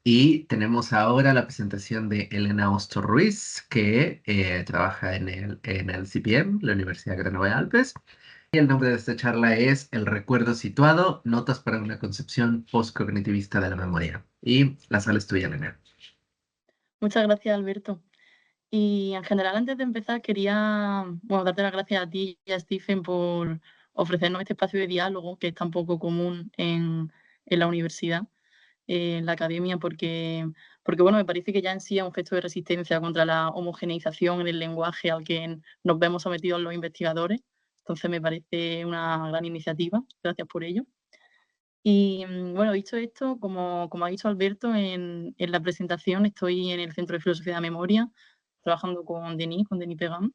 Y tenemos ahora la presentación de Elena Ostor Ruiz, que trabaja en el CPM, la Universidad Granada de Alpes. Y el nombre de esta charla es El recuerdo situado, notas para una concepción postcognitivista de la memoria. Y la sala es tuya, Elena. Muchas gracias, Alberto. Y en general, antes de empezar, quería, darte las gracias a ti y a Stephen por ofrecernos este espacio de diálogo que es tan poco común en la universidad, en la academia, porque me parece que ya en sí es un gesto de resistencia contra la homogeneización en el lenguaje al que nos vemos sometidos los investigadores. Entonces me parece una gran iniciativa. Gracias por ello. Y dicho esto, como ha dicho Alberto en la presentación, estoy en el Centro de Filosofía de la Memoria, trabajando con Denis Pegam.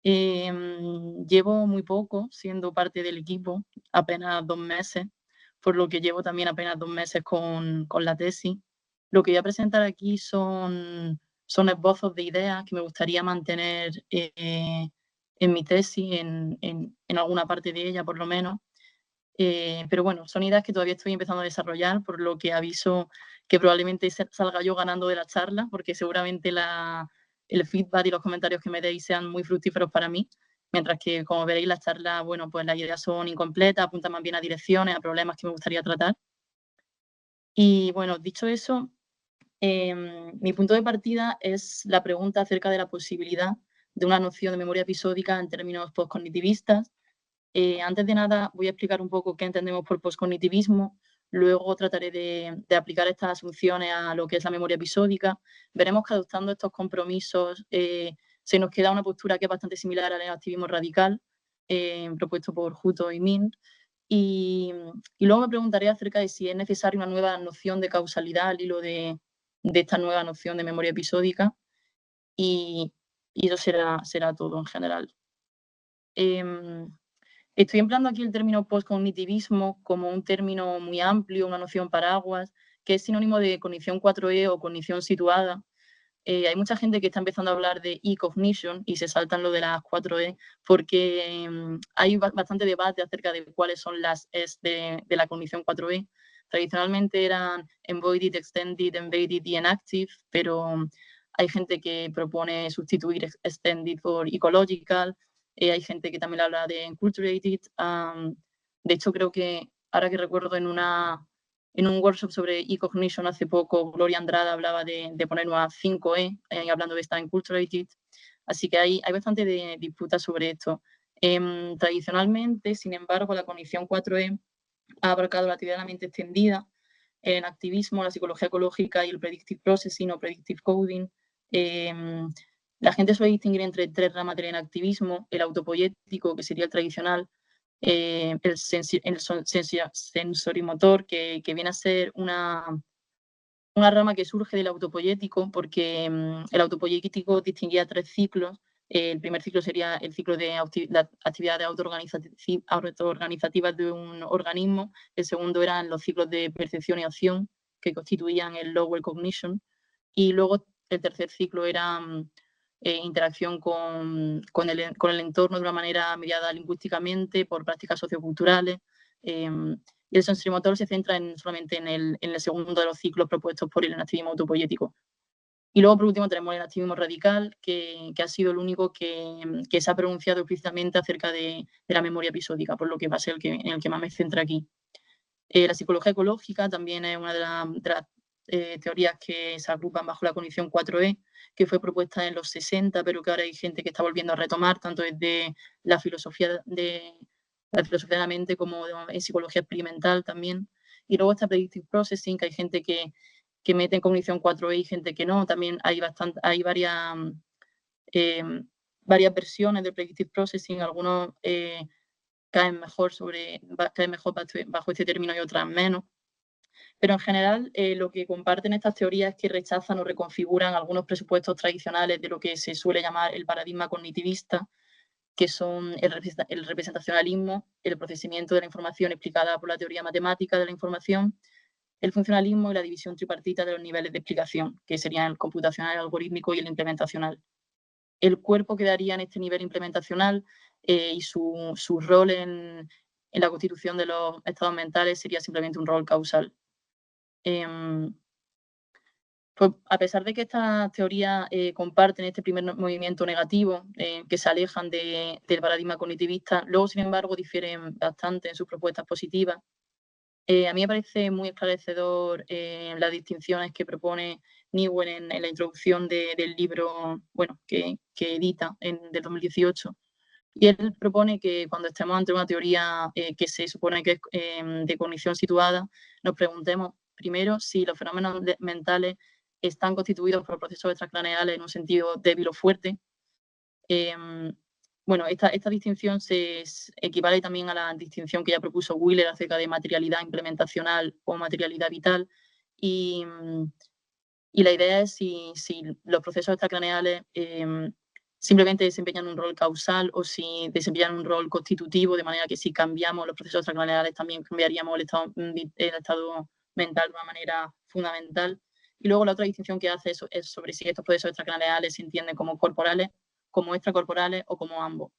Llevo muy poco siendo parte del equipo, apenas 2 meses, por lo que llevo también apenas 2 meses con la tesis. Lo que voy a presentar aquí son esbozos de ideas que me gustaría mantener en mi tesis, en alguna parte de ella por lo menos. Pero bueno, son ideas que todavía estoy empezando a desarrollar, por lo que aviso que probablemente salga yo ganando de la charla, porque seguramente el feedback y los comentarios que me deis sean muy fructíferos para mí, mientras que, como veréis, la charla, pues las ideas son incompletas, apuntan más bien a direcciones, a problemas que me gustaría tratar. Y bueno, dicho eso, mi punto de partida es la pregunta acerca de la posibilidad de una noción de memoria episódica en términos postcognitivistas. Antes de nada, voy a explicar un poco qué entendemos por poscognitivismo. Luego trataré de aplicar estas asunciones a lo que es la memoria episódica. Veremos que adoptando estos compromisos se nos queda una postura que es bastante similar al activismo radical, propuesto por Hutto y Mint. Y luego me preguntaré acerca de si es necesaria una nueva noción de causalidad al hilo de esta nueva noción de memoria episódica. Y, y eso será todo en general. Em, Estoy empleando aquí el término postcognitivismo como un término muy amplio, una noción paraguas, que es sinónimo de cognición 4E o cognición situada. Hay mucha gente que está empezando a hablar de e-cognition y se saltan lo de las 4E porque hay bastante debate acerca de cuáles son las Es de la cognición 4E. Tradicionalmente eran embodied, extended, embedded y enactive, pero hay gente que propone sustituir extended por ecological. Hay gente que también habla de enculturated. De hecho, creo que ahora que recuerdo en un workshop sobre e-cognition hace poco, Gloria Andrade hablaba de poner una 5E, hablando de esta enculturated. Así que hay bastante de disputa sobre esto. Tradicionalmente, sin embargo, la cognición 4E ha abarcado la teoría de la mente extendida, el activismo, la psicología ecológica y el predictive processing o predictive coding. La gente suele distinguir entre 3 ramas del activismo: el autopoético, que sería el tradicional, el sensorimotor, que viene a ser una rama que surge del autopoético, porque el autopoético distinguía 3 ciclos. El primer ciclo sería el ciclo de la actividades autoorganizativas de un organismo. El segundo eran los ciclos de percepción y acción, que constituían el lower cognition. Y luego el tercer ciclo era interacción con el entorno de una manera mediada lingüísticamente por prácticas socioculturales. Y el sensorimotor se centra solamente en el segundo de los ciclos propuestos por el enactivismo autopoético. Y luego, por último, tenemos el enactivismo radical, que ha sido el único que se ha pronunciado explícitamente acerca de la memoria episódica, por lo que va a ser en el que más me centra aquí. La psicología ecológica también es una de las teorías que se agrupan bajo la cognición 4E, que fue propuesta en los 60, pero que ahora hay gente que está volviendo a retomar, tanto desde la filosofía de la mente como en psicología experimental también. Y luego está predictive processing, que hay gente que mete en cognición 4E y gente que no. También hay eh, varias versiones del predictive processing. Algunos caen mejor bajo este término y otras menos. Pero en general, lo que comparten estas teorías es que rechazan o reconfiguran algunos presupuestos tradicionales de lo que se suele llamar el paradigma cognitivista, que son el representacionalismo, el procesamiento de la información explicada por la teoría matemática de la información, el funcionalismo y la división tripartita de los niveles de explicación, que serían el computacional, el algorítmico y el implementacional. El cuerpo quedaría en este nivel implementacional y su rol en la constitución de los estados mentales sería simplemente un rol causal. Pues a pesar de que estas teorías comparten este primer movimiento negativo, que se alejan del paradigma cognitivista, luego, sin embargo, difieren bastante en sus propuestas positivas. A mí me parece muy esclarecedor las distinciones que propone Newell en la introducción del libro, bueno, que edita del 2018. Y él propone que cuando estemos ante una teoría que se supone que es de cognición situada, nos preguntemos primero si los fenómenos mentales están constituidos por procesos extracraneales en un sentido débil o fuerte. Bueno, esta distinción se equivale también a la distinción que ya propuso Wheeler acerca de materialidad implementacional o materialidad vital. Y la idea es si los procesos extracraneales simplemente desempeñan un rol causal o si desempeñan un rol constitutivo, de manera que si cambiamos los procesos extracraneales también cambiaríamos el estado mental de una manera fundamental. Y luego la otra distinción que hace es sobre si estos procesos extracraneales se entienden como corporales, como extracorporales o como ambos.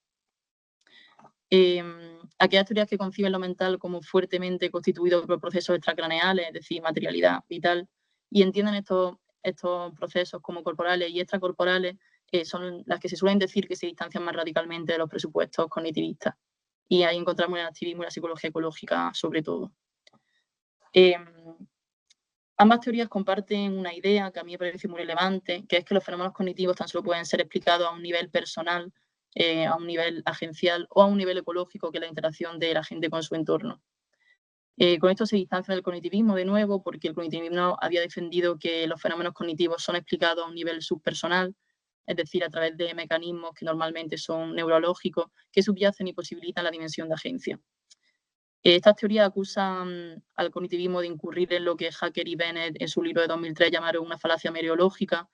Aquellas teorías que conciben lo mental como fuertemente constituido por procesos extracraneales, es decir, materialidad vital, y entienden estos procesos como corporales y extracorporales, son las que se suelen decir que se distancian más radicalmente de los presupuestos cognitivistas. Y ahí encontramos el activismo y la psicología ecológica, sobre todo. Ambas teorías comparten una idea que a mí me parece muy relevante, que es que los fenómenos cognitivos tan solo pueden ser explicados a un nivel personal, a un nivel agencial o a un nivel ecológico, que es la interacción de la gente con su entorno. Con esto se distancia del cognitivismo de nuevo, porque el cognitivismo había defendido que los fenómenos cognitivos son explicados a un nivel subpersonal, es decir, a través de mecanismos que normalmente son neurológicos, que subyacen y posibilitan la dimensión de agencia. Estas teorías acusan al cognitivismo de incurrir en lo que Hacker y Bennett en su libro de 2003 llamaron una falacia meriológica,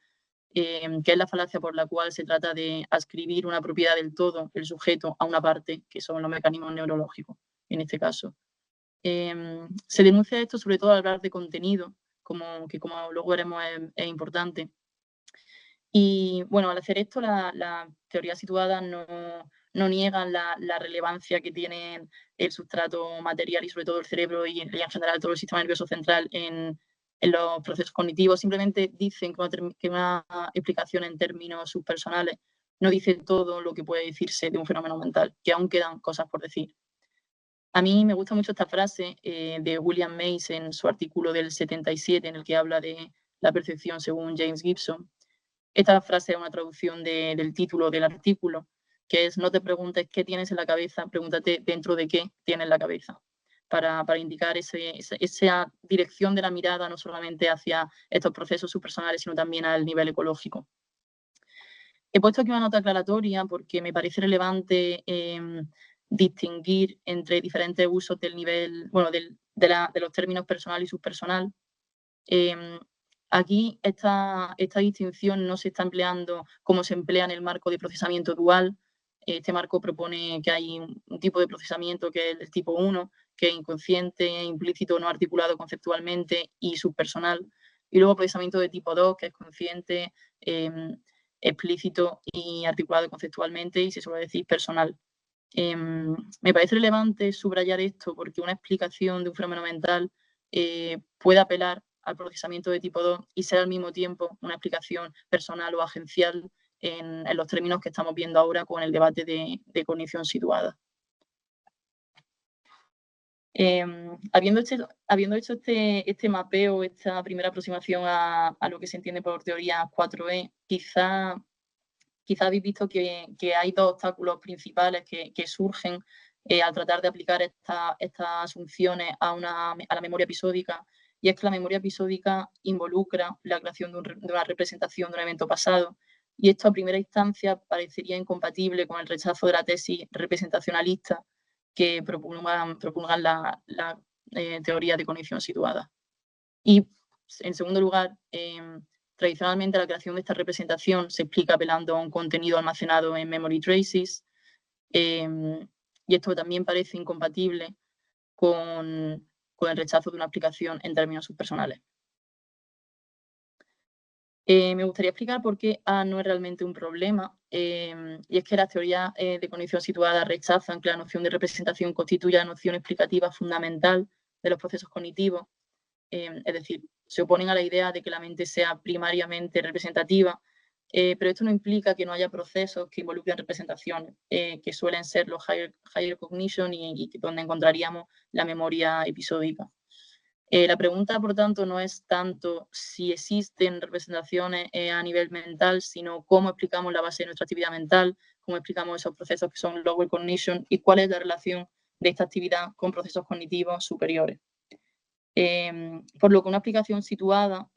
que es la falacia por la cual se trata de adscribir una propiedad del todo, el sujeto, a una parte, que son los mecanismos neurológicos, en este caso. Se denuncia esto sobre todo al hablar de contenido, como luego veremos es importante. Y bueno, al hacer esto, la teoría situada no niegan la relevancia que tiene el sustrato material y sobre todo el cerebro y en general todo el sistema nervioso central en los procesos cognitivos. Simplemente dicen que una explicación en términos subpersonales no dice todo lo que puede decirse de un fenómeno mental, que aún quedan cosas por decir. A mí me gusta mucho esta frase de William Mays en su artículo del 77, en el que habla de la percepción según James Gibson. Esta frase es una traducción del título del artículo, que es: no te preguntes qué tienes en la cabeza, pregúntate dentro de qué tienes la cabeza, para indicar esa dirección de la mirada no solamente hacia estos procesos subpersonales, sino también al nivel ecológico. He puesto aquí una nota aclaratoria porque me parece relevante distinguir entre diferentes usos del nivel, bueno, de los términos personal y subpersonal. Aquí esta distinción no se está empleando como se emplea en el marco de procesamiento dual. Este marco propone que hay un tipo de procesamiento que es el tipo 1, que es inconsciente, implícito, no articulado conceptualmente y subpersonal. Y luego procesamiento de tipo 2, que es consciente, explícito y articulado conceptualmente y se suele decir personal. Me parece relevante subrayar esto porque una explicación de un fenómeno mental puede apelar al procesamiento de tipo 2 y ser al mismo tiempo una explicación personal o agencial en los términos que estamos viendo ahora con el debate de cognición situada. Habiendo hecho este mapeo, esta primera aproximación a lo que se entiende por teoría 4E, quizá habéis visto que hay dos obstáculos principales que surgen al tratar de aplicar estas asunciones a la memoria episódica, y es que la memoria episódica involucra la creación de una representación de un evento pasado, y esto a primera instancia parecería incompatible con el rechazo de la tesis representacionalista que propulgan la teoría de cognición situada. Y, en segundo lugar, tradicionalmente la creación de esta representación se explica apelando a un contenido almacenado en memory traces, y esto también parece incompatible con el rechazo de una explicación en términos subpersonales. Me gustaría explicar por qué A no es realmente un problema, y es que las teorías de cognición situada rechazan que la noción de representación constituya la noción explicativa fundamental de los procesos cognitivos. Es decir, se oponen a la idea de que la mente sea primariamente representativa, pero esto no implica que no haya procesos que involucren representaciones, que suelen ser los higher cognition y donde encontraríamos la memoria episódica. La pregunta, por tanto, no es tanto si existen representaciones a nivel mental, sino cómo explicamos la base de nuestra actividad mental, cómo explicamos esos procesos que son lower cognition y cuál es la relación de esta actividad con procesos cognitivos superiores. Por lo que una explicación situada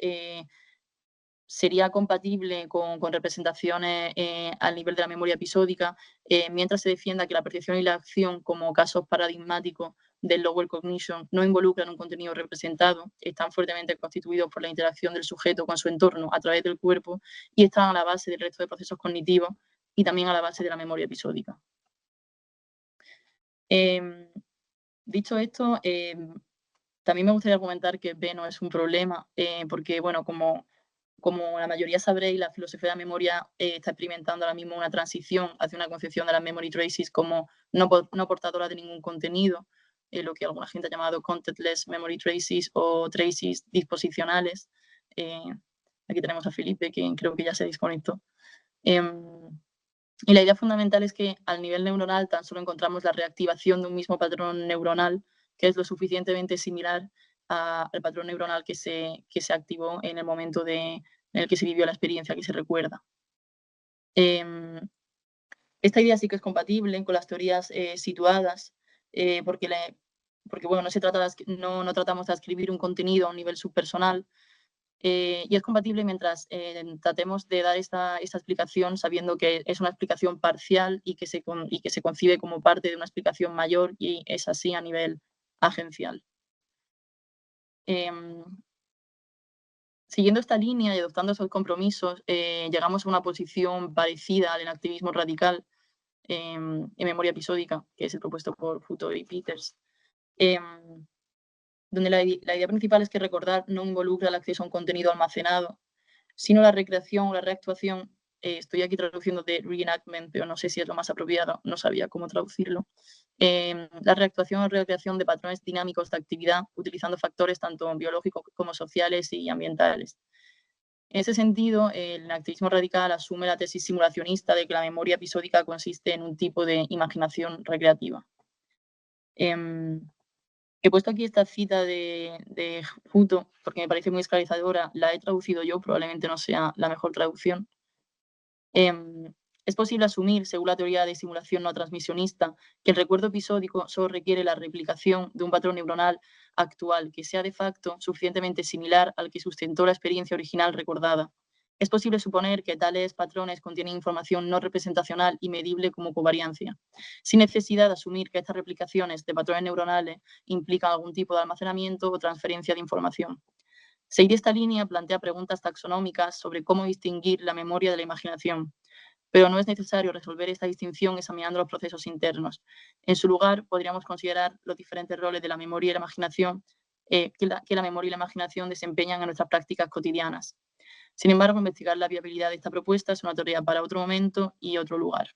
sería compatible con representaciones al nivel de la memoria episódica, mientras se defienda que la percepción y la acción como casos paradigmáticos del lower cognition no involucran un contenido representado, están fuertemente constituidos por la interacción del sujeto con su entorno a través del cuerpo y están a la base del resto de procesos cognitivos y también a la base de la memoria episódica. Dicho esto, también me gustaría comentar que B no es un problema, porque, bueno, como la mayoría sabréis, la filosofía de la memoria está experimentando ahora mismo una transición hacia una concepción de las memory traces como no portadoras de ningún contenido, lo que alguna gente ha llamado contentless memory traces o traces disposicionales. Aquí tenemos a Felipe, que creo que ya se desconectó. Y la idea fundamental es que al nivel neuronal tan solo encontramos la reactivación de un mismo patrón neuronal que es lo suficientemente similar al patrón neuronal que se activó en el momento en el que se vivió la experiencia que se recuerda. Esta idea sí que es compatible con las teorías situadas, porque bueno, no tratamos de escribir un contenido a un nivel subpersonal, y es compatible mientras tratemos de dar esta explicación sabiendo que es una explicación parcial y que se concibe como parte de una explicación mayor y es así a nivel agencial. Siguiendo esta línea y adoptando esos compromisos, llegamos a una posición parecida al activismo radical en memoria episódica, que es el propuesto por Hutto y Peters, donde la idea principal es que recordar no involucra el acceso a un contenido almacenado, sino la recreación o la reactuación. Estoy aquí traduciendo de reenactment, pero no sé si es lo más apropiado, no sabía cómo traducirlo. La reactuación o recreación de patrones dinámicos de actividad utilizando factores tanto biológicos como sociales y ambientales. En ese sentido, el activismo radical asume la tesis simulacionista de que la memoria episódica consiste en un tipo de imaginación recreativa. He puesto aquí esta cita de Hutto porque me parece muy esclarecedora. La he traducido yo, probablemente no sea la mejor traducción. Es posible asumir, según la teoría de simulación no transmisionista, que el recuerdo episódico solo requiere la replicación de un patrón neuronal actual que sea de facto suficientemente similar al que sustentó la experiencia original recordada. Es posible suponer que tales patrones contienen información no representacional y medible como covariancia, sin necesidad de asumir que estas replicaciones de patrones neuronales implican algún tipo de almacenamiento o transferencia de información. Seguir esta línea plantea preguntas taxonómicas sobre cómo distinguir la memoria de la imaginación, pero no es necesario resolver esta distinción examinando los procesos internos. En su lugar, podríamos considerar los diferentes roles de la memoria y la imaginación que la memoria y la imaginación desempeñan en nuestras prácticas cotidianas. Sin embargo, investigar la viabilidad de esta propuesta es una tarea para otro momento y otro lugar.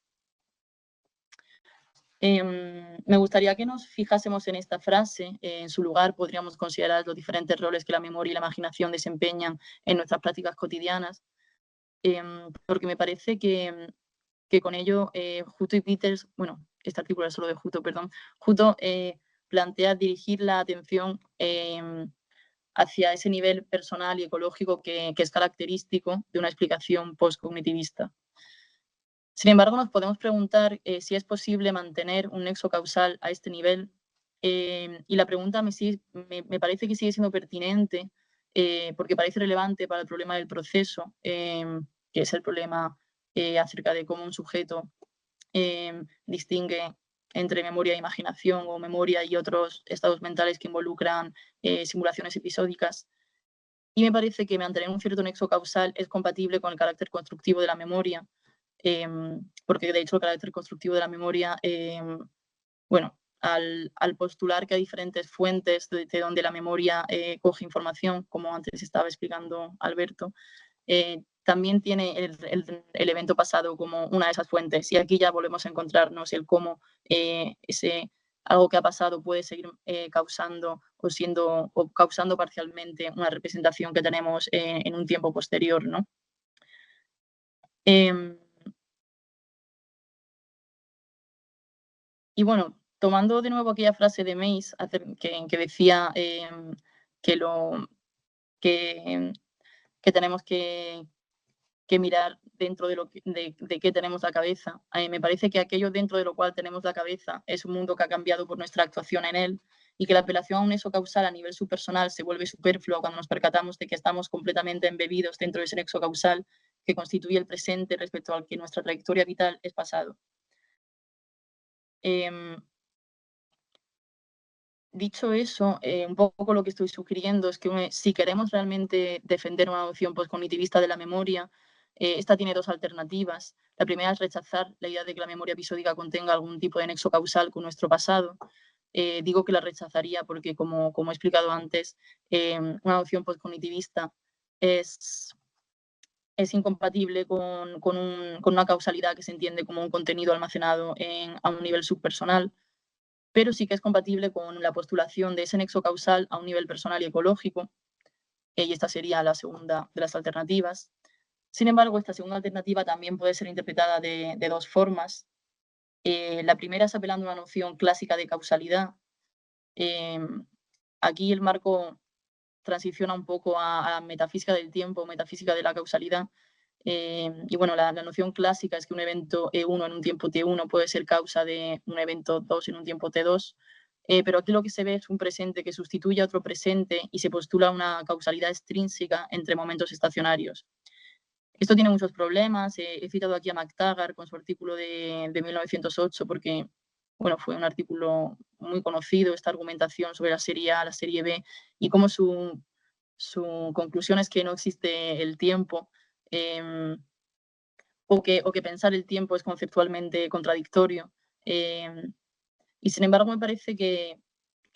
Me gustaría que nos fijásemos en esta frase. En su lugar, podríamos considerar los diferentes roles que la memoria y la imaginación desempeñan en nuestras prácticas cotidianas, porque me parece que con ello Hutto y Peters, bueno, este artículo es solo de Hutto, perdón, Hutto plantea dirigir la atención hacia ese nivel personal y ecológico que es característico de una explicación postcognitivista. Sin embargo, nos podemos preguntar si es posible mantener un nexo causal a este nivel, y la pregunta me parece que sigue siendo pertinente porque parece relevante para el problema del proceso, que es el problema acerca de cómo un sujeto distingue entre memoria e imaginación o memoria y otros estados mentales que involucran simulaciones episódicas. Y me parece que mantener un cierto nexo causal es compatible con el carácter constructivo de la memoria, porque de hecho el carácter constructivo de la memoria, bueno, al postular que hay diferentes fuentes de donde la memoria coge información, como antes estaba explicando Alberto, también tiene el evento pasado como una de esas fuentes. Y aquí ya volvemos a encontrarnos el cómo ese algo que ha pasado puede seguir causando o causando parcialmente una representación que tenemos en un tiempo posterior, ¿no? Y bueno, tomando de nuevo aquella frase de Mace que decía que, lo, que, que tenemos que mirar dentro de qué tenemos la cabeza. Me parece que aquello dentro de lo cual tenemos la cabeza es un mundo que ha cambiado por nuestra actuación en él y que la apelación a un nexo causal a nivel subpersonal se vuelve superflua cuando nos percatamos de que estamos completamente embebidos dentro de ese nexo causal que constituye el presente respecto al que nuestra trayectoria vital es pasado. Dicho eso, un poco lo que estoy sugiriendo es que si queremos realmente defender una noción postcognitivista de la memoria, esta tiene dos alternativas. La primera es rechazar la idea de que la memoria episódica contenga algún tipo de nexo causal con nuestro pasado. Digo que la rechazaría porque, como he explicado antes, una noción postcognitivista es incompatible con una causalidad que se entiende como un contenido almacenado a un nivel subpersonal, pero sí que es compatible con la postulación de ese nexo causal a un nivel personal y ecológico, y esta sería la segunda de las alternativas. Sin embargo, esta segunda alternativa también puede ser interpretada de dos formas. La primera es apelando a una noción clásica de causalidad. Aquí el marco transiciona un poco a metafísica del tiempo, metafísica de la causalidad. Y bueno, la noción clásica es que un evento E1 en un tiempo T1 puede ser causa de un evento 2 en un tiempo T2, pero aquí lo que se ve es un presente que sustituye a otro presente y se postula una causalidad extrínseca entre momentos estacionarios. Esto tiene muchos problemas. He citado aquí a McTaggart con su artículo de 1908 porque bueno, fue un artículo muy conocido, esta argumentación sobre la serie A, la serie B, y cómo su conclusión es que no existe el tiempo, o que pensar el tiempo es conceptualmente contradictorio. Y sin embargo, me parece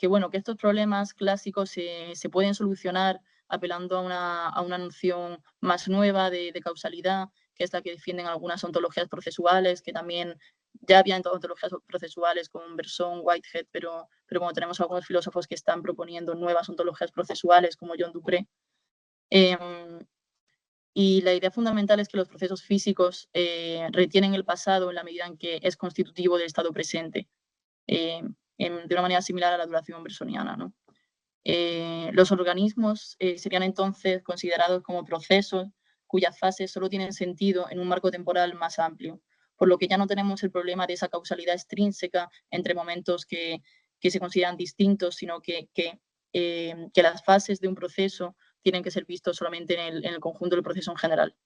bueno, que estos problemas clásicos se pueden solucionar apelando a una noción más nueva de causalidad, que es la que defienden algunas ontologías procesuales, que también ya había ontologías procesuales como Bergson, Whitehead, pero como tenemos algunos filósofos que están proponiendo nuevas ontologías procesuales como John Dupré. Y la idea fundamental es que los procesos físicos retienen el pasado en la medida en que es constitutivo del estado presente, de una manera similar a la duración bersoniana, ¿no? Los organismos serían entonces considerados como procesos cuyas fases solo tienen sentido en un marco temporal más amplio, por lo que ya no tenemos el problema de esa causalidad extrínseca entre momentos que se consideran distintos, sino que las fases de un proceso tienen que ser vistos solamente en el conjunto del proceso en general.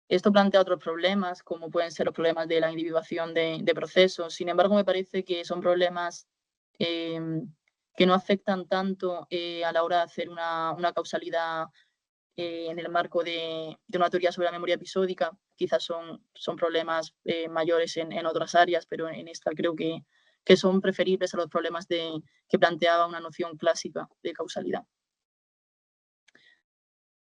Esto plantea otros problemas, como pueden ser los problemas de la individuación de procesos. Sin embargo, me parece que son problemas que no afectan tanto a la hora de hacer una causalidad en el marco de una teoría sobre la memoria episódica. Quizás son problemas mayores en otras áreas, pero en esta creo que son preferibles a los problemas que planteaba una noción clásica de causalidad.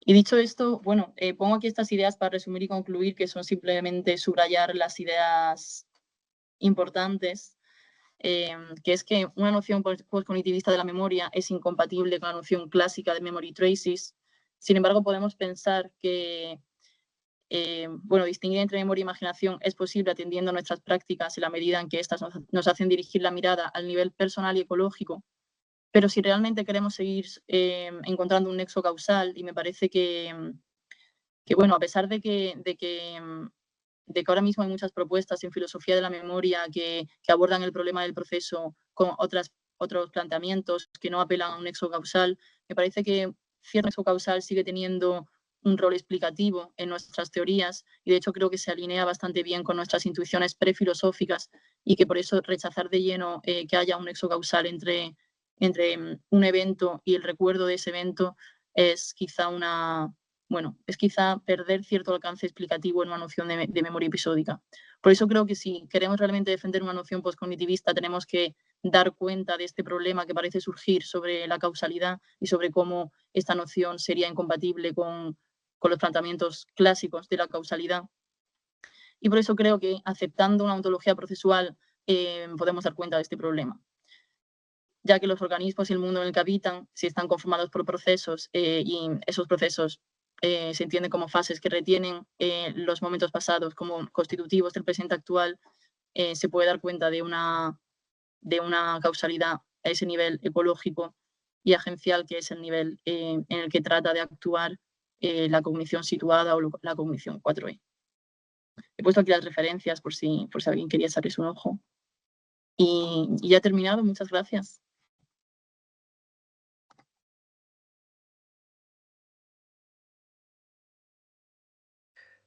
Y dicho esto, bueno, pongo aquí estas ideas para resumir y concluir, que son simplemente subrayar las ideas importantes, que es que una noción postcognitivista de la memoria es incompatible con la noción clásica de memory traces. Sin embargo, podemos pensar que bueno, distinguir entre memoria e imaginación es posible atendiendo a nuestras prácticas en la medida en que éstas nos hacen dirigir la mirada al nivel personal y ecológico. Pero si realmente queremos seguir encontrando un nexo causal, y me parece que bueno, a pesar de que ahora mismo hay muchas propuestas en filosofía de la memoria que abordan el problema del proceso con otros planteamientos que no apelan a un nexo causal, me parece que cierto nexo causal sigue teniendo un rol explicativo en nuestras teorías, y de hecho creo que se alinea bastante bien con nuestras intuiciones prefilosóficas, y que por eso rechazar de lleno que haya un nexo causal entre un evento y el recuerdo de ese evento es quizá perder cierto alcance explicativo en una noción de memoria episódica. Por eso creo que si queremos realmente defender una noción postcognitivista, tenemos que dar cuenta de este problema que parece surgir sobre la causalidad y sobre cómo esta noción sería incompatible con los planteamientos clásicos de la causalidad. Y por eso creo que aceptando una ontología procesual podemos dar cuenta de este problema, ya que los organismos y el mundo en el que habitan, si están conformados por procesos y esos procesos se entienden como fases que retienen los momentos pasados como constitutivos del presente actual, se puede dar cuenta de una causalidad a ese nivel ecológico y agencial, que es el nivel en el que trata de actuar la cognición situada o la cognición 4E. He puesto aquí las referencias por si alguien quería echarles un ojo. Y ya he terminado, muchas gracias.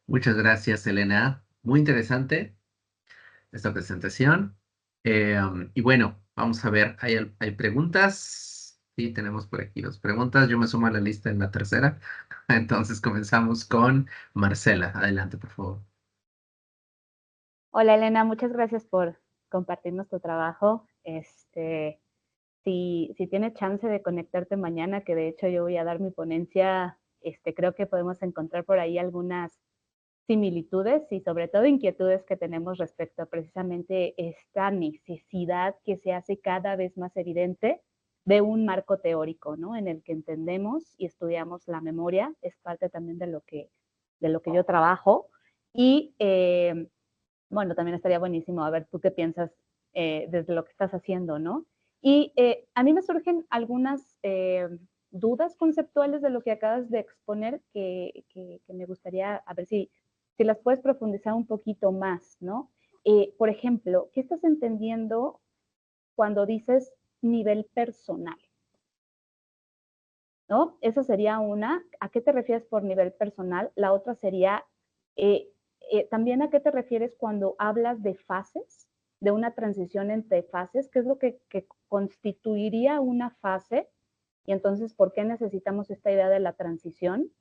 Muchas gracias, Elena. Muy interesante esta presentación. Y bueno, vamos a ver, ¿hay preguntas? Sí, tenemos por aquí dos preguntas. Yo me sumo a la lista en la tercera. Entonces comenzamos con Marcela. Adelante, por favor. Hola Elena, muchas gracias por compartirnos tu trabajo. Si tienes chance de conectarte mañana, que de hecho yo voy a dar mi ponencia, creo que podemos encontrar por ahí algunas similitudes y sobre todo inquietudes que tenemos respecto a precisamente esta necesidad que se hace cada vez más evidente de un marco teórico, ¿no? En el que entendemos y estudiamos la memoria, es parte también de lo que yo trabajo. Y bueno, también estaría buenísimo a ver tú qué piensas desde lo que estás haciendo, ¿no? Y a mí me surgen algunas dudas conceptuales de lo que acabas de exponer que me gustaría a ver si las puedes profundizar un poquito más, ¿no? Por ejemplo, ¿qué estás entendiendo cuando dices nivel personal? ¿No? Esa sería una. ¿A qué te refieres por nivel personal? La otra sería, también a qué te refieres cuando hablas de fases, de una transición entre fases, qué es lo que constituiría una fase y entonces por qué necesitamos esta idea de la transición.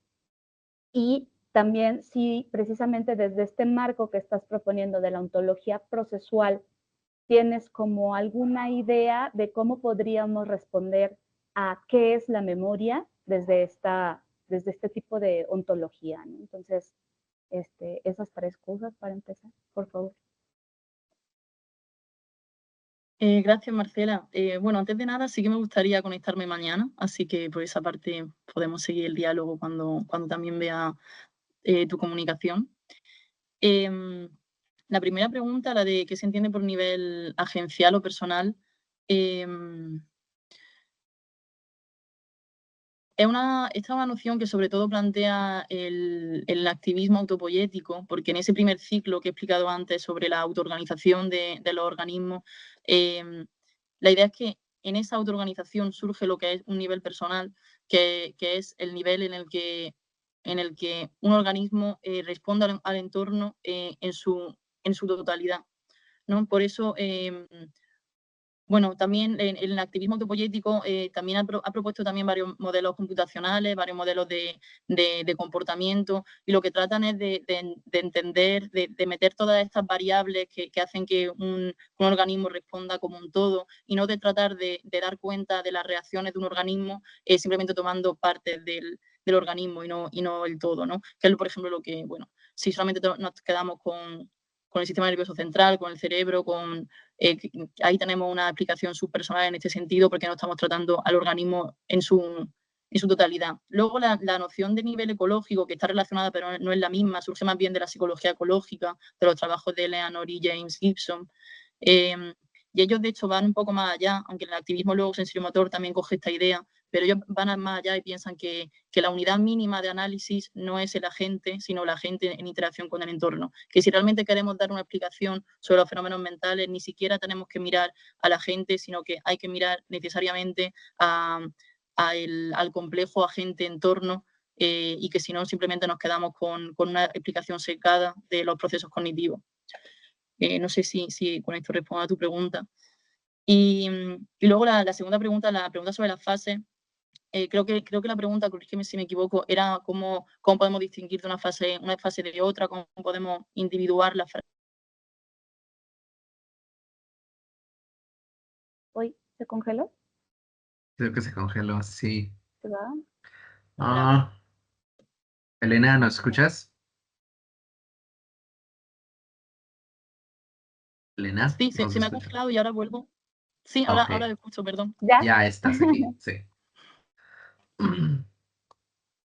Y también si precisamente desde este marco que estás proponiendo de la ontología procesual tienes como alguna idea de cómo podríamos responder a qué es la memoria desde este tipo de ontología, ¿no? Entonces, esas tres cosas para empezar, por favor. Gracias, Marcela. Bueno, antes de nada, sí que me gustaría conectarme mañana, así que por esa parte podemos seguir el diálogo cuando también vea tu comunicación. La primera pregunta, la de qué se entiende por nivel agencial o personal, esta es una noción que sobre todo plantea el activismo autopoyético, porque en ese primer ciclo que he explicado antes sobre la autoorganización de los organismos, la idea es que en esa autoorganización surge lo que es un nivel personal, que es el nivel en el que un organismo responde al entorno en su totalidad, ¿no? Por eso, bueno, también en el activismo autopoyético también ha propuesto también varios modelos computacionales, varios modelos de comportamiento, y lo que tratan es de entender, de meter todas estas variables que hacen que un organismo responda como un todo, y no de tratar de dar cuenta de las reacciones de un organismo simplemente tomando partes del organismo y no el todo, ¿no? Que es, por ejemplo, lo que, bueno, si solamente nos quedamos con el sistema nervioso central, con el cerebro, ahí tenemos una explicación subpersonal en este sentido, porque no estamos tratando al organismo en su totalidad. Luego la noción de nivel ecológico, que está relacionada pero no es la misma, surge más bien de la psicología ecológica, de los trabajos de Eleanor y James Gibson. Y ellos de hecho van un poco más allá, aunque el activismo luego sensorimotor también coge esta idea, pero ellos van más allá y piensan que la unidad mínima de análisis no es el agente, sino la agente en interacción con el entorno. Que si realmente queremos dar una explicación sobre los fenómenos mentales, ni siquiera tenemos que mirar al agente, sino que hay que mirar necesariamente al complejo agente-entorno, y que si no simplemente nos quedamos con una explicación secada de los procesos cognitivos. No sé si con esto respondo a tu pregunta. Y luego la segunda pregunta, la pregunta sobre las fases, creo que la pregunta, corrígeme si me equivoco, era cómo podemos distinguir de una fase de otra, cómo podemos individuar las fases. ¿Hoy se congeló? Creo que se congeló, sí. ¿Se va? Ah, Elena, ¿nos escuchas? Elena, Sí, nos se me ha escucha. congelado y ahora vuelvo. Sí, Ok, ahora lo escucho, perdón. ¿Ya? ya estás aquí, sí.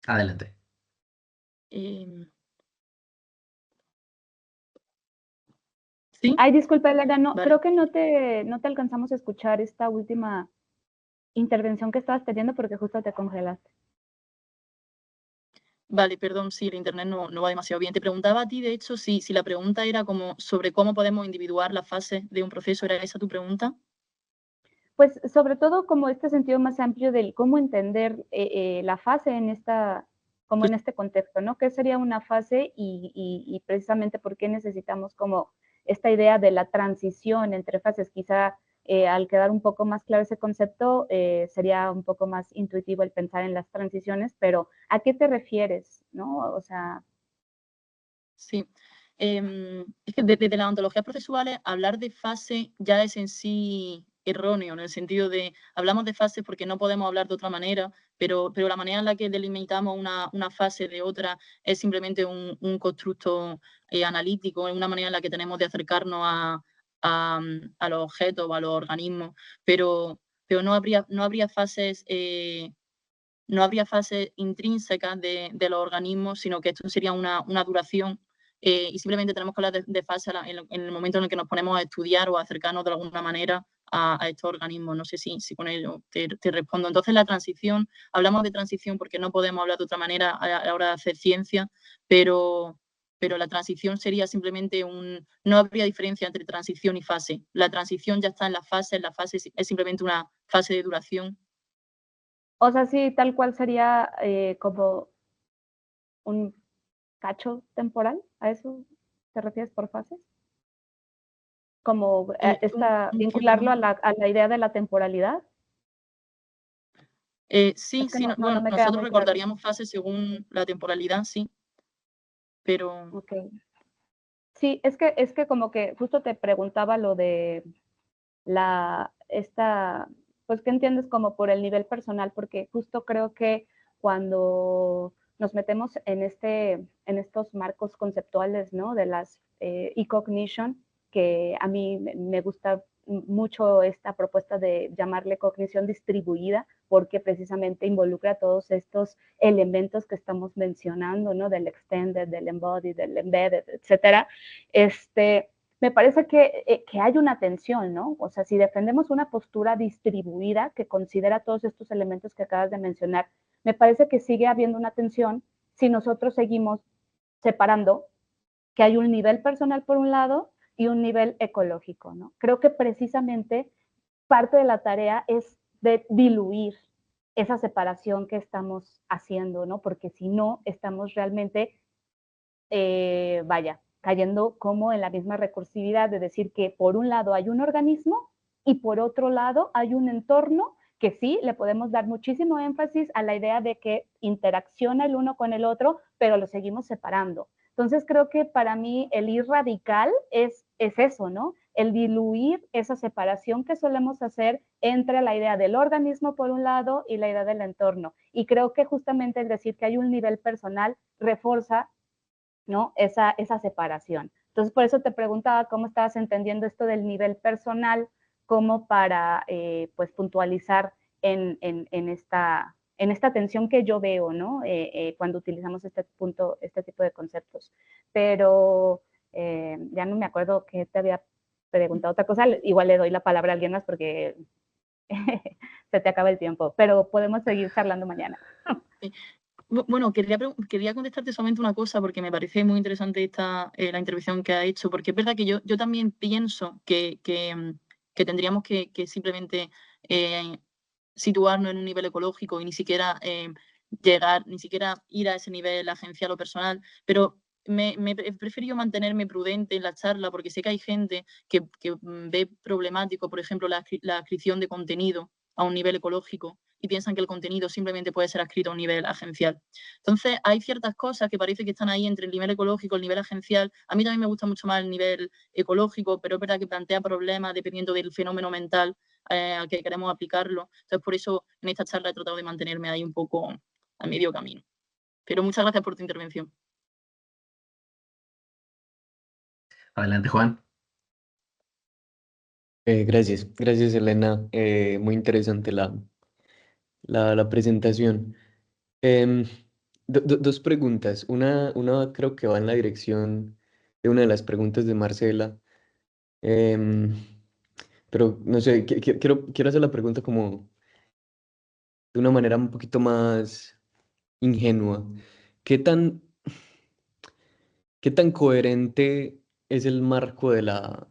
Adelante. Em, sí, Ay, disculpa, Elena, no, vale. creo que no te alcanzamos a escuchar esta última intervención que estabas teniendo porque justo te congelaste. Vale, perdón, sí, el internet no va demasiado bien. Te preguntaba a ti, de hecho, si la pregunta era como sobre cómo podemos individuar la fase de un proceso, ¿era esa tu pregunta? Pues sobre todo como este sentido más amplio del cómo entender la fase como Pues en este contexto, ¿no? ¿Qué sería una fase y precisamente por qué necesitamos como esta idea de la transición entre fases? Quizá al quedar un poco más claro ese concepto, sería un poco más intuitivo el pensar en las transiciones, pero ¿a qué te refieres, no? O sea, sí. Es que desde las ontologías procesuales, hablar de fase ya es en sí erróneo, en el sentido de, hablamos de fases porque no podemos hablar de otra manera, pero la manera en la que delimitamos una fase de otra es simplemente un constructo analítico, es una manera en la que tenemos de acercarnos a los objetos o a los organismos, pero no habría fases no habría fases intrínsecas de los organismos, sino que esto sería una duración y simplemente tenemos que hablar de fase en el momento en el que nos ponemos a estudiar o a acercarnos de alguna manera a estos organismos. No sé si con ello te respondo. Entonces, la transición, hablamos de transición porque no podemos hablar de otra manera a la hora de hacer ciencia, pero la transición sería simplemente no habría diferencia entre transición y fase. La transición ya está en la fase es simplemente una fase de duración. o sea, sí, tal cual sería como un cacho temporal, ¿a eso te refieres por fases? Como ¿Cómo que, vincularlo perdón? a la idea de la temporalidad. Sí, Es que sí, no bueno, me queda nosotros muy claro. recordaríamos fases según la temporalidad, sí, pero Ok. Sí, es que como que justo te preguntaba lo de pues, ¿qué entiendes como por el nivel personal? Porque justo creo que cuando nos metemos en estos marcos conceptuales, ¿no? De las e-cognition, que a mí me gusta mucho esta propuesta de llamarle cognición distribuida, porque precisamente involucra todos estos elementos que estamos mencionando, ¿no? Del extended, del embodied, del embedded, etcétera. Me parece que hay una tensión, ¿no? O sea, si defendemos una postura distribuida que considera todos estos elementos que acabas de mencionar, me parece que sigue habiendo una tensión si nosotros seguimos separando que hay un nivel personal por un lado y un nivel ecológico, ¿no? Creo que precisamente parte de la tarea es de diluir esa separación que estamos haciendo, ¿no? Porque si no, estamos realmente vaya, cayendo como en la misma recursividad de decir que por un lado hay un organismo y por otro lado hay un entorno que sí le podemos dar muchísimo énfasis a la idea de que interacciona el uno con el otro, pero lo seguimos separando. Entonces creo que para mí el ir radical es eso, ¿no? El diluir esa separación que solemos hacer entre la idea del organismo por un lado y la idea del entorno. Y creo que justamente el decir que hay un nivel personal refuerza, ¿no? Esa separación. Entonces, por eso te preguntaba cómo estabas entendiendo esto del nivel personal, como para, pues, puntualizar en esta tensión que yo veo, ¿no? Cuando utilizamos este tipo de conceptos. Pero ya no me acuerdo que te había preguntado otra cosa. Igual le doy la palabra a alguien más porque se te acaba el tiempo, pero podemos seguir charlando mañana. bueno, quería contestarte solamente una cosa porque me parece muy interesante la intervención que ha hecho, porque es verdad que yo también pienso que tendríamos que simplemente situarnos en un nivel ecológico y ni siquiera ni siquiera ir a ese nivel agencial o personal, pero me he preferido mantenerme prudente en la charla porque sé que hay gente que ve problemático, por ejemplo, la adscripción de contenido a un nivel ecológico y piensan que el contenido simplemente puede ser adscrito a un nivel agencial. Entonces, hay ciertas cosas que parece que están ahí entre el nivel ecológico y el nivel agencial. A mí también me gusta mucho más el nivel ecológico, pero es verdad que plantea problemas dependiendo del fenómeno mental al que queremos aplicarlo. Entonces, por eso en esta charla he tratado de mantenerme ahí un poco a medio camino. Pero muchas gracias por tu intervención. Adelante, Juan. Gracias Elena. Muy interesante la presentación. Em, dos preguntas. Una creo que va en la dirección de una de las preguntas de Marcela. Em, pero no sé, quiero hacer la pregunta como de una manera un poquito más ingenua. ¿Qué tan, qué tan coherente es el marco de la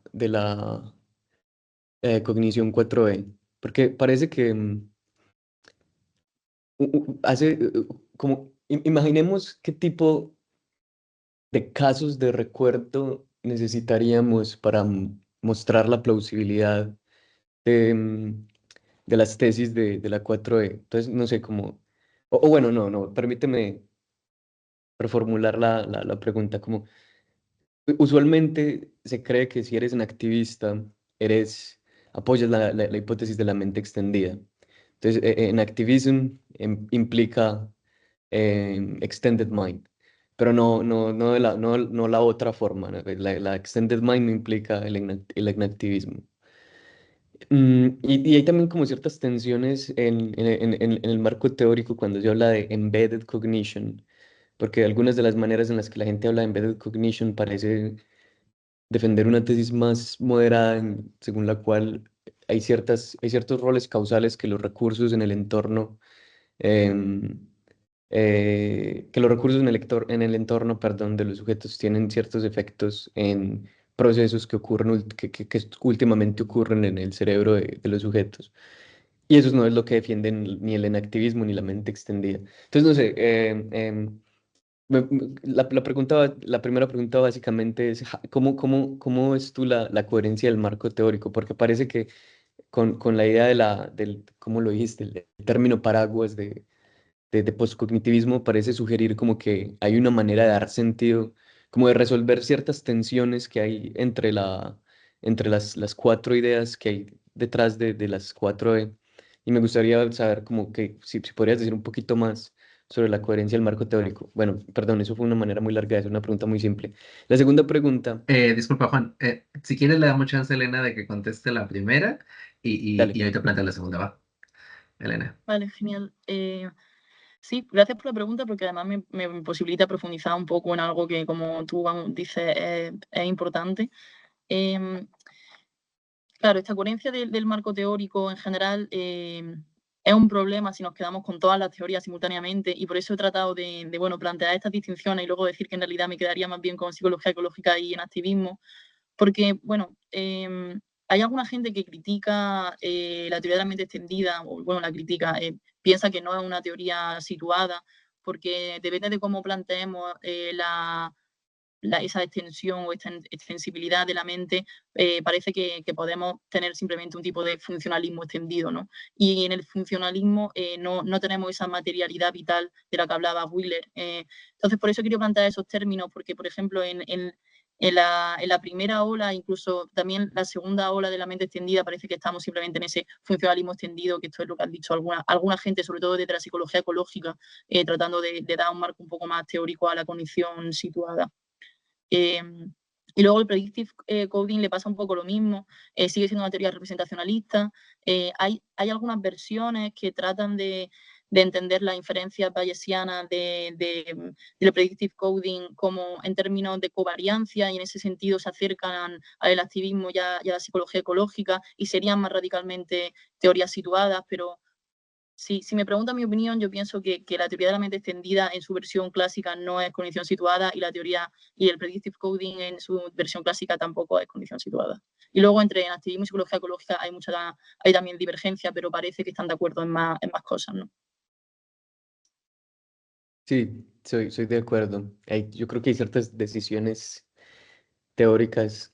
cognición 4E? Porque parece que como imaginemos qué tipo de casos de recuerdo necesitaríamos para mostrar la plausibilidad de, de las tesis de la 4E. Entonces, no sé cómo, o bueno, no, permíteme reformular la pregunta, como usualmente se cree que si eres un activista, apoyas la hipótesis de la mente extendida. Entonces, en activism implica extended mind, pero no la otra forma, ¿no? La extended mind no implica el enactivismo. Y hay también como ciertas tensiones en el marco teórico cuando se habla de embedded cognition, porque algunas de las maneras en las que la gente habla de embedded cognition parece defender una tesis más moderada, según la cual hay ciertos roles causales que los recursos en el entorno, em, que los recursos en el entorno, perdón, de los sujetos tienen ciertos efectos en procesos que ocurren, que últimamente ocurren en el cerebro de los sujetos. Y eso no es lo que defienden ni el enactivismo ni la mente extendida. Entonces, no sé, la primera pregunta básicamente es, ¿cómo ves tú la coherencia del marco teórico? Porque parece que con la idea ¿cómo lo dijiste? El término paraguas de postcognitivismo parece sugerir como que hay una manera de dar sentido, como de resolver ciertas tensiones que hay entre las cuatro ideas que hay detrás de las cuatro E. Y me gustaría saber como que si podrías decir un poquito más sobre la coherencia del marco teórico. Bueno, perdón, eso fue una manera muy larga de hacer una pregunta muy simple. La segunda pregunta, Disculpa, Juan. Si quieres, le damos chance a Elena de que conteste la primera y dale. ahorita plantea la segunda, va. Elena. Vale, genial. Sí, gracias por la pregunta porque además me posibilita profundizar un poco en algo que, como tú dices, es importante. Em, claro, esta coherencia del marco teórico en general es un problema si nos quedamos con todas las teorías simultáneamente y por eso he tratado de plantear estas distinciones y luego decir que en realidad me quedaría más bien con psicología ecológica y en activismo, porque, bueno, hay alguna gente que critica la teoría de la mente extendida, o bueno, la critica, piensa que no es una teoría situada, porque depende de cómo planteemos esa extensión o esta extensibilidad de la mente, parece que podemos tener simplemente un tipo de funcionalismo extendido, ¿no? Y en el funcionalismo no tenemos esa materialidad vital de la que hablaba Wheeler. Entonces, por eso quiero plantear esos términos, porque, por ejemplo, en la primera ola, incluso también la segunda ola de la mente extendida, parece que estamos simplemente en ese funcionalismo extendido, que esto es lo que han dicho alguna gente, sobre todo desde la psicología ecológica, tratando de dar un marco un poco más teórico a la cognición situada. Y luego el predictive coding le pasa un poco lo mismo, sigue siendo una teoría representacionalista. Hay algunas versiones que tratan de entender las inferencias bayesianas del predictive coding como en términos de covariancia y en ese sentido se acercan al activismo y a la psicología ecológica y serían más radicalmente teorías situadas, pero si me preguntan mi opinión, yo pienso que la teoría de la mente extendida en su versión clásica no es cognición situada y la teoría y el predictive coding en su versión clásica tampoco es cognición situada. Y luego entre activismo y psicología ecológica hay también divergencia, pero parece que están de acuerdo en más cosas, ¿no? Sí, soy de acuerdo. Yo creo que hay ciertas decisiones teóricas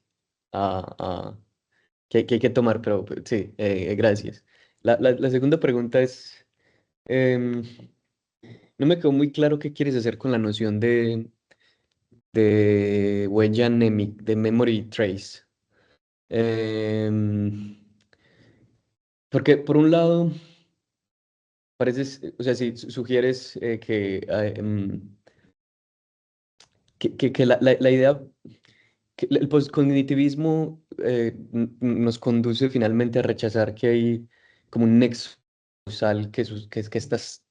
a, que hay que tomar, pero sí, gracias. La segunda pregunta es, em, no me quedó muy claro qué quieres hacer con la noción de huella de memory trace. Em, Porque por un lado, pareces, o sea, si sugieres que la idea que el postcognitivismo nos conduce finalmente a rechazar que hay como un nexo causal que estas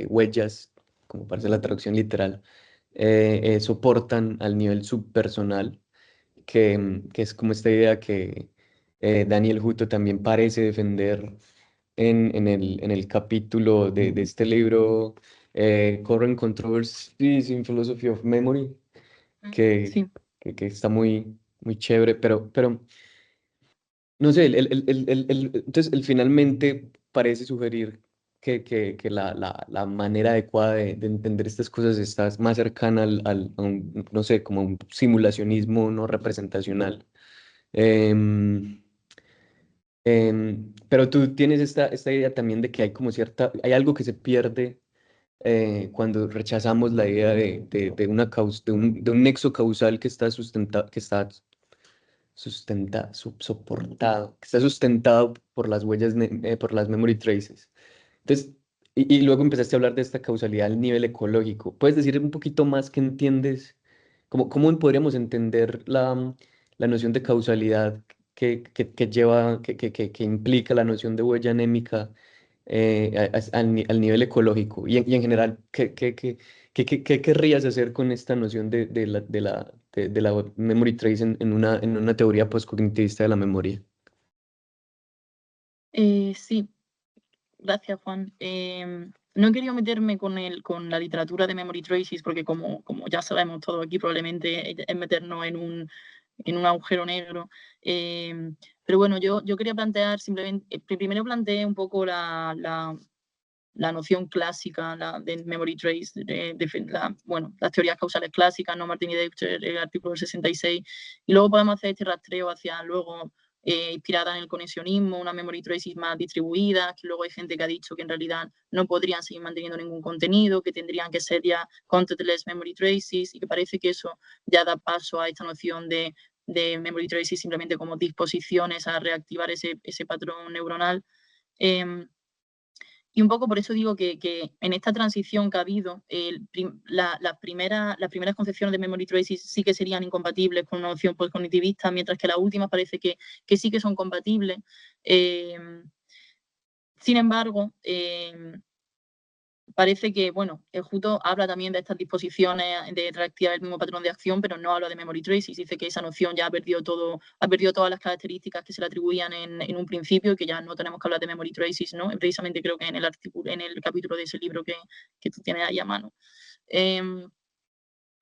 huellas, como parece la traducción literal, soportan al nivel subpersonal, que es como esta idea que Daniel Hutto también parece defender en el capítulo de este libro, Current Controversies in Philosophy of Memory, que, Sí. que está muy chévere, pero no sé, entonces él finalmente parece sugerir que la manera adecuada de entender estas cosas está más cercana a un, no sé, como un simulacionismo no representacional. Em, pero tú tienes esta idea también de que hay como hay algo que se pierde cuando rechazamos la idea de una de un nexo causal que está soportado, que está sustentado por las huellas, por las memory traces. Entonces, y luego empezaste a hablar de esta causalidad al nivel ecológico. ¿Puedes decir un poquito más qué entiendes? ¿Cómo podríamos entender la noción de causalidad que lleva, que implica la noción de huella anémica al nivel ecológico? Y en general, ¿qué querrías hacer con esta noción de la memory trace en una teoría postcognitivista de la memoria? Sí, gracias, Juan. No he querido meterme con la literatura de Memory Traces porque como ya sabemos todos aquí, probablemente es meternos en un agujero negro. Pero bueno, yo quería plantear simplemente, primero planteé un poco la noción clásica de Memory Trace, bueno, las teorías causales clásicas, ¿no? Martin y Deutscher, el artículo 66, y luego podemos hacer este rastreo hacia luego inspirada en el conexionismo, una memory traces más distribuida, que luego hay gente que ha dicho que en realidad no podrían seguir manteniendo ningún contenido, que tendrían que ser ya contentless memory traces, y que parece que eso ya da paso a esta noción de memory traces simplemente como disposiciones a reactivar ese patrón neuronal. Y un poco por eso digo que en esta transición que ha habido, las primeras concepciones de memory traces sí que serían incompatibles con una opción postcognitivista, mientras que las últimas parece que sí que son compatibles. Sin embargo, parece que, bueno, el Hutto habla también de estas disposiciones de reactivar el mismo patrón de acción, pero no habla de memory traces. Dice que esa noción ya ha perdido todas las características que se le atribuían en un principio y que ya no tenemos que hablar de memory traces, ¿no? Precisamente creo que en el capítulo de ese libro que tú tienes ahí a mano.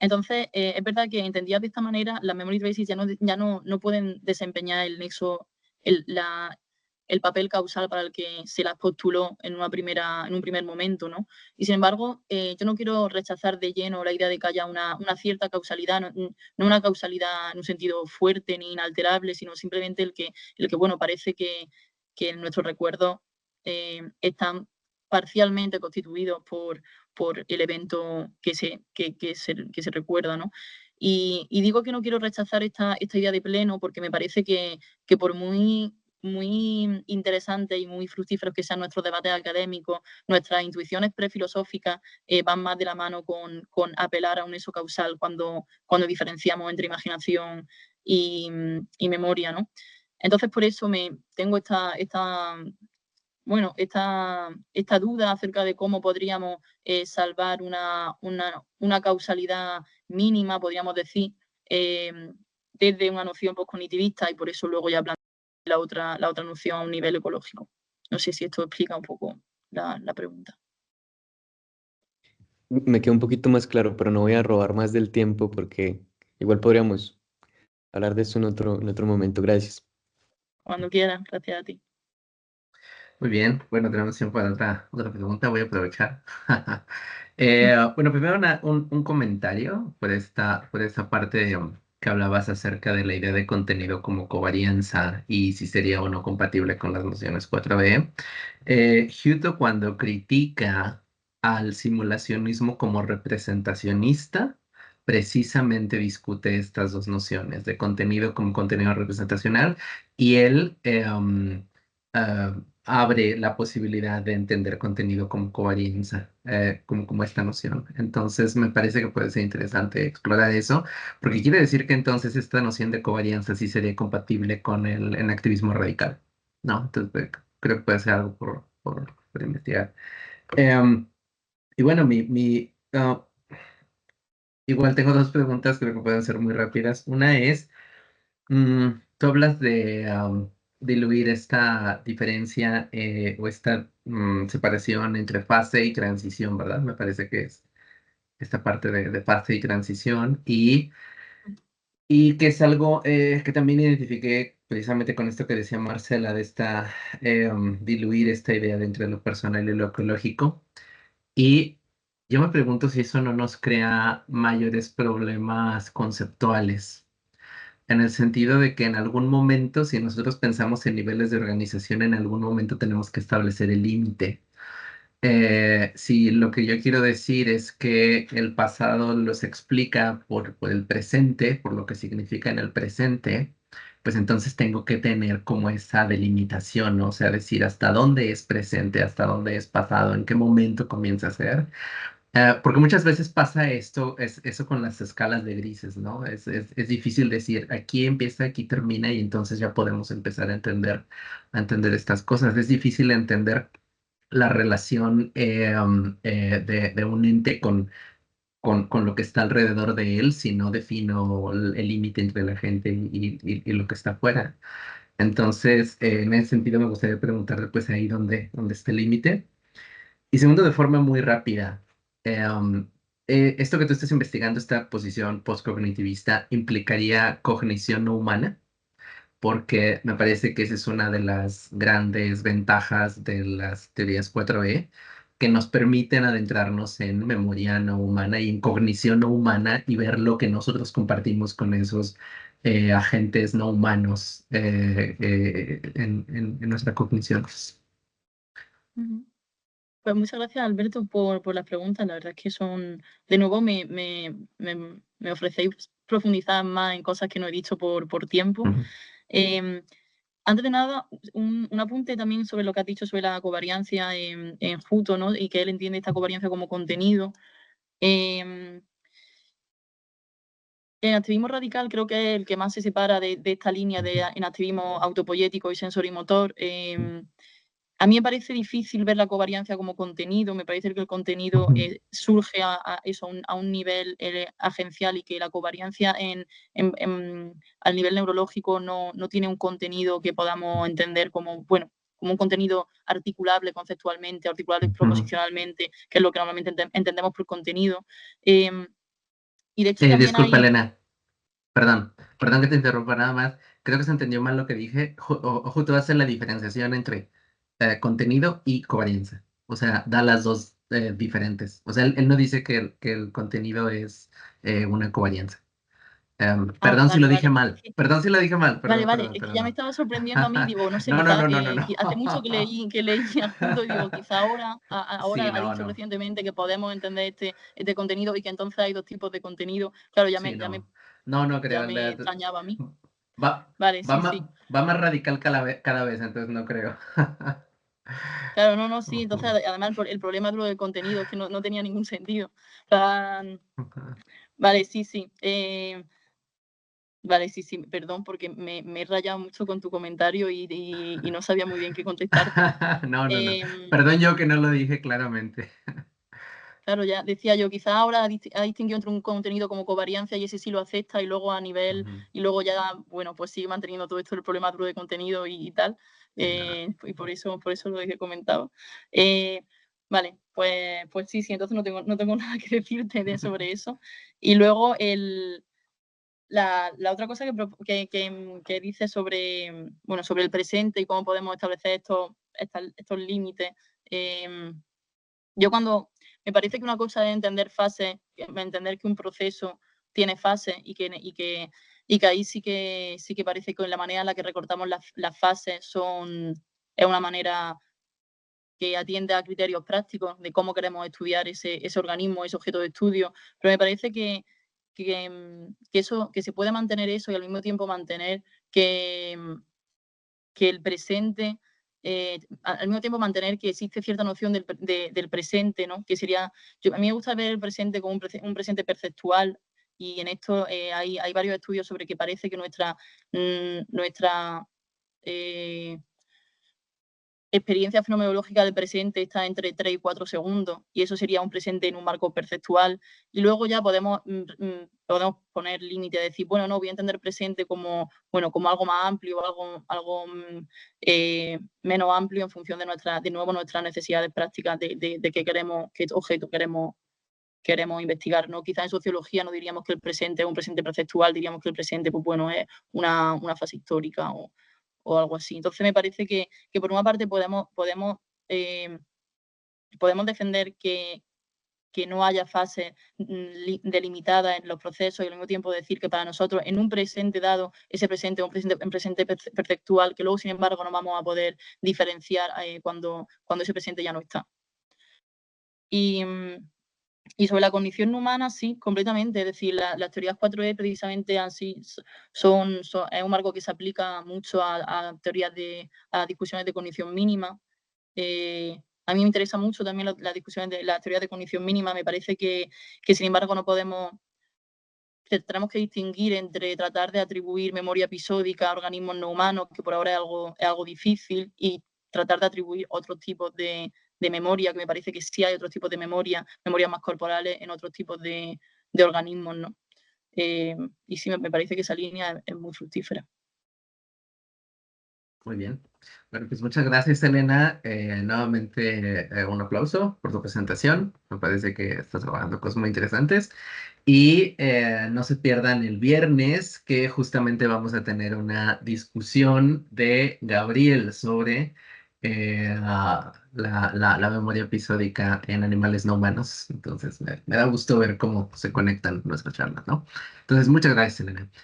Entonces, es verdad que entendidas de esta manera, las memory traces ya no pueden desempeñar el nexo, el papel causal para el que se las postuló en un primer momento, ¿no? Y sin embargo, yo no quiero rechazar de lleno la idea de que haya una cierta causalidad, no una causalidad en un sentido fuerte ni inalterable, sino simplemente el que bueno, parece que en nuestros recuerdos están parcialmente constituidos por el evento que se recuerda, ¿no? Y digo que no quiero rechazar esta idea de pleno porque me parece que por muy interesantes y muy fructíferos que sean nuestros debates académicos, nuestras intuiciones prefilosóficas van más de la mano con apelar a un nexo causal cuando diferenciamos entre imaginación y memoria, ¿no? Entonces, por eso tengo esta duda acerca de cómo podríamos salvar una causalidad mínima, podríamos decir, desde una noción postcognitivista, y por eso luego ya planteo la otra noción a un nivel ecológico. No sé si esto explica un poco la pregunta. Me queda un poquito más claro, pero no voy a robar más del tiempo porque igual podríamos hablar de esto en otro momento. Gracias. Cuando quieras, gracias a ti. Muy bien, bueno, tenemos tiempo para otra pregunta, voy a aprovechar. Bueno, primero un comentario por esta parte que hablabas acerca de la idea de contenido como covarianza y si sería o no compatible con las nociones 4B. Hutto cuando critica al simulacionismo como representacionista, precisamente discute estas dos nociones de contenido como contenido representacional y él abre la posibilidad de entender contenido como covarianza, como esta noción. Entonces, me parece que puede ser interesante explorar eso, porque quiere decir que entonces esta noción de covarianza sí sería compatible con el activismo radical, ¿no? Entonces, creo que puede ser algo por investigar. Em, y bueno, igual tengo dos preguntas, creo que pueden ser muy rápidas. Una es, tú hablas de diluir esta diferencia o esta separación entre fase y transición, ¿verdad? Me parece que es esta parte de fase y transición y que es algo que también identifiqué precisamente con esto que decía Marcela, de esta diluir esta idea de entre lo personal y lo ecológico. Y yo me pregunto si eso no nos crea mayores problemas conceptuales, en el sentido de que en algún momento, si nosotros pensamos en niveles de organización, en algún momento tenemos que establecer el límite. Si lo que yo quiero decir es que el pasado los explica por el presente, por lo que significa en el presente, pues entonces tengo que tener como esa delimitación, ¿no? O sea, decir hasta dónde es presente, hasta dónde es pasado, en qué momento comienza a ser. Porque muchas veces pasa esto, eso con las escalas de grises, ¿no? Es difícil decir aquí empieza, aquí termina y entonces ya podemos empezar a entender estas cosas. Es difícil entender la relación de un ente con lo que está alrededor de él si no defino el límite entre la gente y lo que está afuera. Entonces, en ese sentido me gustaría preguntarle pues ahí dónde está el límite. Y segundo, de forma muy rápida, esto que tú estás investigando, esta posición postcognitivista, ¿implicaría cognición no humana? Porque me parece que esa es una de las grandes ventajas de las teorías 4E, que nos permiten adentrarnos en memoria no humana y en cognición no humana y ver lo que nosotros compartimos con esos agentes no humanos en nuestra cognición. Ujú. Pues muchas gracias, Alberto, por las preguntas. La verdad es que son, de nuevo, me ofrecéis profundizar más en cosas que no he dicho por tiempo. Ujú. Antes de nada, un apunte también sobre lo que has dicho sobre la covariancia en Juto, ¿no? Y que él entiende esta covariancia como contenido. En activismo radical creo que es el que más se separa de esta línea en activismo autopoyético y sensorimotor. A mí me parece difícil ver la covariancia como contenido, me parece que el contenido surge a un nivel agencial y que la covariancia al nivel neurológico no tiene un contenido que podamos entender como un contenido articulable conceptualmente, articulable proposicionalmente, que es lo que normalmente entendemos por contenido. Y de hecho también Disculpa, hay... Elena. Perdón que te interrumpa nada más. Creo que se entendió mal lo que dije. Justo hace la diferenciación entre contenido y covarianza. O sea, da las dos diferentes. O sea, él no dice que el contenido es una covarianza. Perdón si lo dije Vale. mal. Perdón si lo dije mal. Vale, Perdón, es que ya me perdón. estaba sorprendiendo a mí, digo, no sé, No, no, quizá no, no, no, no. hace mucho que leí a Judo y digo, quizá ahora Sí, ha no, dicho no. recientemente que podemos entender este contenido y que entonces hay dos tipos de contenido. Claro, Sí, no. No, no ya creo. me extrañaba a mí. Va, Vale, va, sí, sí. va más radical cada vez, entonces no creo. Claro, no, sí. Entonces, además, el problema de lo del contenido es que no tenía ningún sentido. Vale, sí, sí. Vale, sí, perdón, porque me he rayado mucho con tu comentario y no sabía muy bien qué contestarte. No, no, no. Em, Perdón yo que no lo dije claramente. Claro, ya decía yo, quizá ahora ha distinguido entre un contenido como covariancia y ese sí lo acepta y luego a nivel, y luego ya, bueno, pues sigue manteniendo todo esto el problema duro de contenido y tal. Y por eso lo he comentado. Vale, pues sí, entonces no tengo nada que decirte sobre eso. Y luego la otra cosa que dice sobre, sobre el presente y cómo podemos establecer estos límites. Yo me parece que una cosa es entender fases, entender que un proceso tiene fases y que ahí sí que parece que la manera en la que recortamos las fases es una manera que atiende a criterios prácticos de cómo queremos estudiar ese organismo, ese objeto de estudio, pero me parece que se puede mantener eso y al mismo tiempo mantener que el presente al mismo tiempo mantener que existe cierta noción del presente, ¿no? Que sería, a mí me gusta ver el presente como un presente perceptual, y en esto hay varios estudios sobre que parece que nuestra experiencia fenomenológica del presente está entre 3 y 4 segundos, y eso sería un presente en un marco perceptual. Y luego ya podemos poner límite, decir, bueno, no, voy a entender presente como, bueno, como algo más amplio, algo menos amplio en función de nuestras necesidades prácticas de qué objeto queremos investigar, ¿no? Quizás en sociología no diríamos que el presente es un presente perceptual, diríamos que el presente, pues bueno, es una fase histórica o algo así. Entonces me parece que por una parte podemos defender que no haya fases delimitadas en los procesos, y al mismo tiempo decir que para nosotros en un presente dado, ese presente es un presente perceptual, que luego sin embargo no vamos a poder diferenciar cuando ese presente ya no está. Y sobre la condición no humana, sí, completamente. Es decir, las teorías 4E precisamente así es un marco que se aplica mucho a teorías a discusiones de condición mínima. A mí me interesa mucho también las discusiones de las teorías de condición mínima. Me parece que sin embargo tenemos que distinguir entre tratar de atribuir memoria episódica a organismos no humanos, que por ahora es algo difícil, y tratar de atribuir otros tipos de memoria, que me parece que sí hay otros tipos de memorias más corporales en otros tipos de organismos, ¿no? Y sí, me parece que esa línea es muy fructífera. Muy bien. Bueno, pues muchas gracias, Elena. Nuevamente un aplauso por tu presentación. Me parece que estás trabajando cosas muy interesantes. Y no se pierdan el viernes, que justamente vamos a tener una discusión de Gabriel sobre la memoria episódica en animales no humanos. Entonces, me da gusto ver cómo se conectan nuestras charlas, ¿no? Entonces, muchas gracias, Elena.